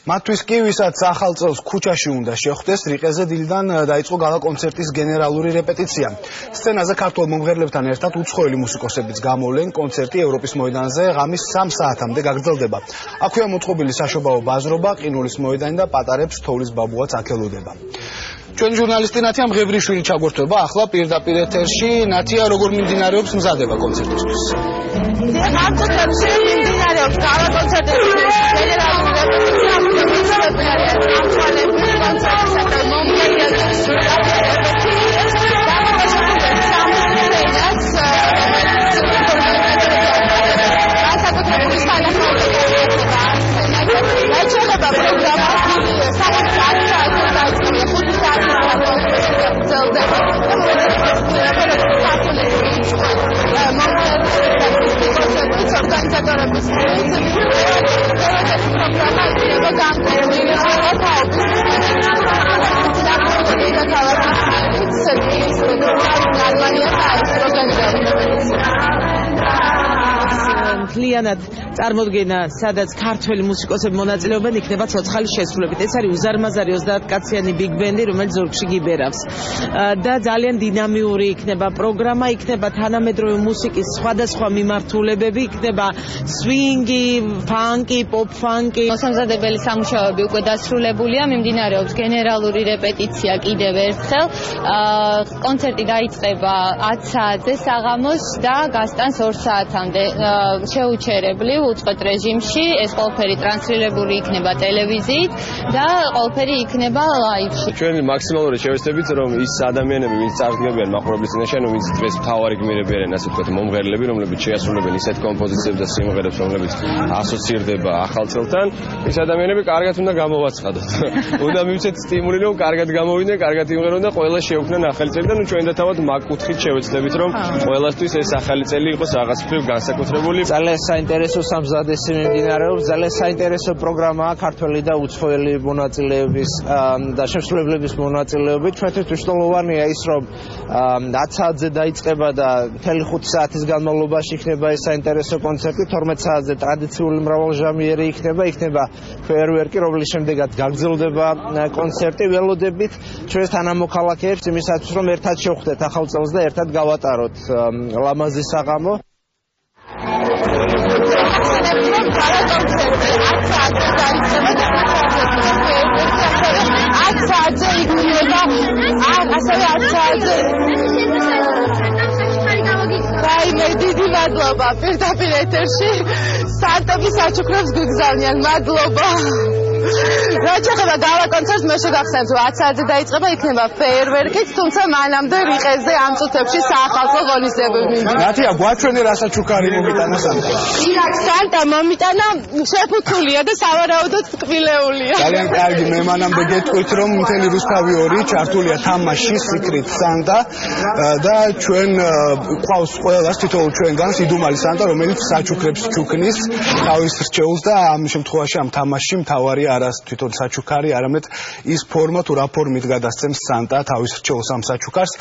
მათთვის კი, ვისაც ახალ წელს ქუჩაში უნდა შეხვდეს, რიყეზე დილიდან დაიწყო გალა კონცერტის გენერალური რეპეტიცია. სცენაზე ქართველ მომღერლებთან ერთად უცხოელი მუსიკოსებიც გამოვლენ. კონცერტი ევროპის მოედანზე ღამის 3 საათამდე გაგრძელდება. აქვეა მოწყობილი საშობაო ბაზრობა, ყინულის მოედანი და პატარებს თოვლის ბაბუაც აქ ელოდება. ჩვენი ჟურნალისტი ნათია მღევრიშვილი ჩაგვერთვება ახლა პირდაპირ ეთერში. ნათია, როგორ მიმდინარეობს მზადება კონცერტისთვის? კონცერტებში მიმდინარეობს გალა კონცერტების გენერალური რეპეტიცია. მთლიანად წარმოდგენა, სადაც ქართველი მუსიკოსები მონაწილეობენ, იქნება ცოცხალი შესრულებით. ეს არის უზარმაზარი 30 კაციანი ბიგ ბენდი, რომელიც ზურგში გიბერავს. და ძალიან დინამიური იქნება პროგრამა, იქნება თანამედროვე მუსიკის სხვადასხვა მიმართულებები, იქნება სვინგი, ფანკი, პოპ ფანკი. მოსამზადებელი სამუშაოები უკვე დასრულებულია, მიმდინარეობს გენერალური რეპეტიცია კიდევ ერთხელ. კონცერტი დაიწყება 10 საათზე საღამოს და გასტანს 2 საათამდე. შეუჩერებლი უწყვეტ რეჟიმში, ეს ყველაფერი ტრანსლირებული იქნება ტელევიზიით და ყველაფერი იქნება ლაივში. ჩვენი მაქსიმალური შევეცდებით, რომ ის ადამიანები, ვინც წარდგებიან მაყურებლის წინაშე, ვინც დღეს მთავარი გმირები არიან, ასე ვთქვათ, მომღერლები, რომლებიც შეასრულებენ ისეთ კომპოზიციებს და სიმღერებს, რომლებიც ასოცირდება ახალ წელთან, ეს ადამიანები კარგად უნდა გამოვაცხადოთ. უნდა მივცეთ სტიმული, რომ კარგად გამოვიდნენ, კარგად იმღერონ და ყველა შეუქმნან ახალი წელი და ჩვენ და თავად მაგ კუთხით შევეცდებით, რომ ყველასთვის ეს ახალი წელი იყოს რაღაც მხრივ განსაკუთრებული. ძალიან საინტერესო სამზადისი მიმდინარეობს, ძალიან საინტერესო პროგრამაა ქართველი და უცხოელი მონაწილეების და შემსრულებლების მონაწილეობით. ჩვენთვის მნიშვნელოვანია ის, რომ 10 საათზე დაიწყება და მთელი 5 საათის განმავლობაში იქნება ეს საინტერესო კონცერტი. 12 საათზე ტრადიციული მრავალჟანრიანი იქნება ფეერვერკი, რომლის შემდეგაც გაგრძელდება კონცერტი. ველოდებით ჩვენს თანამოქალაქეებს იმისათვის, რომ ერთად შევხვდეთ ახალ წელს და ერთად გავატაროთ ლამაზი საღამო. დიდი მადლობა პირდაპირ ეთერში სტარტაპის საჩუქრებს გიგზავნიან. მადლობა. რა შეეხება გალა კონცერტს, მე შეგახსენებთ, რომ 10 საათზე დაიწყება, იქნება ფეერვერკით, თუმცა მანამდე რიყეზე ამ წუთებში საახალწლო ღონისძიებები მიმდინარეობს. ნათია, გვაჩვენე რა საჩუქარი მომიტანა სანტა? სანტა მომიტანა შეფუთულია და სავარაუდოდ ტკბილეულია. ძალიან კარგი, მე მანამდე გეტყვით, რომ მთელი რუსთავი 2 ჩართულია თამაში Secret Santa და ჩვენ ყავს ყველას თითოეულ ჩვენგანს იდუმალი სანტა, რომელიც საჩუქრებს ჩუქნის თავის რჩეულს და ამ შემთხვევაში ამ თამაშში მთავარია არა თვითონ საჩუქარი, არამედ ის ფორმა თუ რა ფორმით გადასცემს სანტა თავის რჩეულს ამ საჩუქარს.